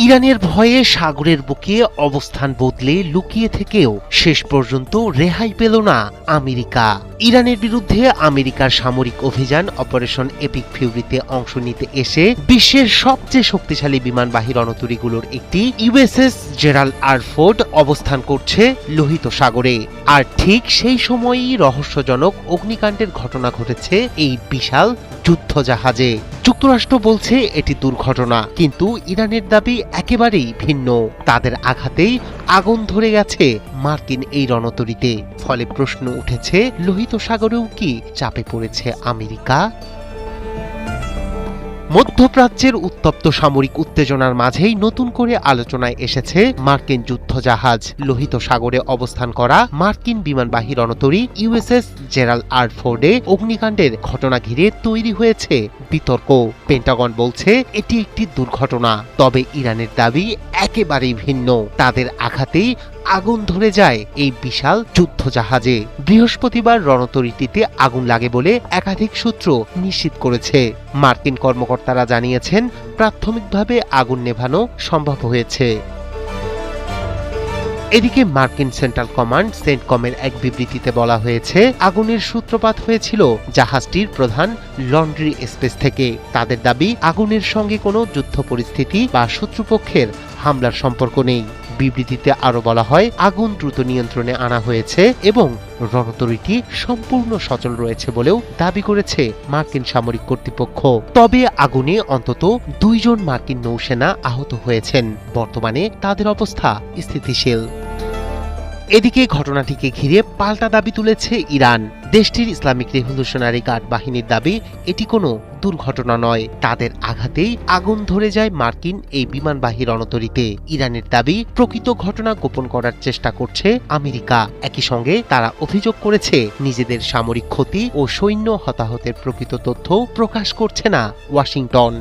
ইরানের ভয়ে সাগরের বুকে অবস্থান বদলে লুকিয়ে থেকেও শেষ পর্যন্ত রেহাই পেল না আমেরিকা। ইরানের বিরুদ্ধে আমেরিকার সামরিক অভিযান অপারেশন এপিক ফিউরিতে অংশ নিতে এসে বিশ্বের সবচেয়ে শক্তিশালী বিমানবাহী রণতরীগুলোর একটি ইউএসএস জেরাল্ড আর ফোর্ড অবস্থান করছে লোহিত সাগরে। আর ঠিক সেই সময়ই রহস্যজনক অগ্নিকাণ্ডের ঘটনা ঘটেছে এই বিশাল যুদ্ধজাহাজে। যুক্তরাষ্ট্র বলছে এটি দুর্ঘটনা, কিন্তু ইরানের দাবি একেবারেই ভিন্ন। তাদের আঘাতেই আগুন ধরে গেছে মার্কিন এই রণতরীতে। ফলে প্রশ্ন উঠেছে, লোহিত সাগরেও কি চাপে পড়েছে আমেরিকা? মধ্যপ্রাচ্যের উত্তপ্ত সামরিক উত্তেজনার মাঝেই নতুন করে আলোচনায় এসেছে মার্কিন যুদ্ধজাহাজ। লোহিত সাগরে অবস্থান করা মার্কিন বিমানবাহী রণতরী ইউএসএস জেরাল্ড আর ফোর্ডে অগ্নিকাণ্ডের ঘটনা ঘিরে তৈরি হয়েছে বিতর্ক। পেন্টাগন বলছে এটি একটি দুর্ঘটনা, তবে ইরানের দাবি একেবারেই ভিন্ন। তাদের আঘাতেই আগুন ধরে যায় এই বিশাল যুদ্ধজাহাজে। বৃহস্পতিবার রণতরীটিতে আগুন লাগে বলে একাধিক সূত্র নিশ্চিত করেছে। মার্কিন কর্মকর্তারা জানিয়েছেন প্রাথমিকভাবে আগুন নেভানো সম্ভব হয়েছে। এদিকে মার্কিন সেন্ট্রাল কমান্ড সেন্টকমের এক বিবৃতিতে বলা হয়েছে, আগুনের সূত্রপাত হয়েছিল জাহাজটির প্রধান লন্ড্রি স্পেস থেকে। তাদের দাবি, আগুনের সঙ্গে কোনো যুদ্ধ পরিস্থিতি বা শত্রুপক্ষের হামলার সম্পর্ক নেই। বিবৃতিতে আরো বলা হয়, আগুন দ্রুত নিয়ন্ত্রণে আনা হয়েছে এবং রণতরীটি সম্পূর্ণ সচল রয়েছে বলেও দাবি করেছে মার্কিন সামরিক কর্তৃপক্ষ। তবে আগুনে অন্তত 2 জন মার্কিন নৌসেনা আহত হয়েছেন। বর্তমানে তাদের অবস্থা স্থিতিশীল। এদিকে ঘটনাটিকে ঘিরে পাল্টা দাবি তুলেছে ইরান। দেশটির ইসলামিক রেভলিউশনারি গার্ড বাহিনীর দাবি, এটি কোনো দুর্ঘটনা নয়। তাদের আঘাতেই আগুন ধরে যায় মার্কিন এই বিমানবাহী রণতরীতে। ইরানের দাবি, প্রকৃত ঘটনা গোপন করার চেষ্টা করছে আমেরিকা। একই সঙ্গে তারা অভিযোগ করেছে, নিজেদের সামরিক ক্ষতি ও সৈন্য হতাহতের প্রকৃত তথ্য প্রকাশ করছে না ওয়াশিংটন।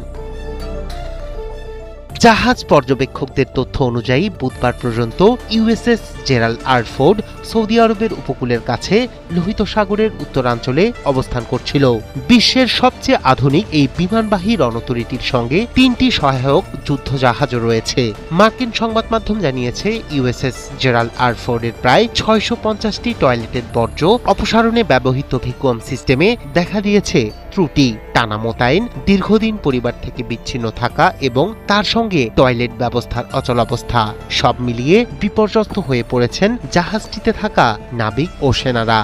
জাহাজ পর্যবেক্ষকদের তথ্য অনুযায়ী বুধবার পর্যন্ত USS Gerald R Ford Saudi আরবের উপকূলের কাছে লোহিত সাগরের উত্তরাঞ্চলে অবস্থান করছিল। বিশ্বের সবচেয়ে আধুনিক এই বিমানবাহী রণতরীটির সঙ্গে 3টি সহায়ক যুদ্ধজাহাজও রয়েছে। মার্কিন সংবাদ মাধ্যম জানিয়েছে, ইউএসএস জেরাল্ড আর ফোর্ডের প্রায় 650টি টয়লেটের বর্জ্য অপসারণে ব্যবহৃত ভ্যাকুয়াম সিস্টেমে দেখা দিয়েছে ত্রুটি। টানা মোতায়েন, দীর্ঘদিন পরিবার থেকে বিচ্ছিন্ন থাকা এবং তার সঙ্গে টয়লেট ব্যবস্থার অচলাবস্থা, সব মিলিয়ে বিপর্যস্ত হয়ে পড়েছেন জাহাজটিতে থাকা নাবিক ও সেনারা।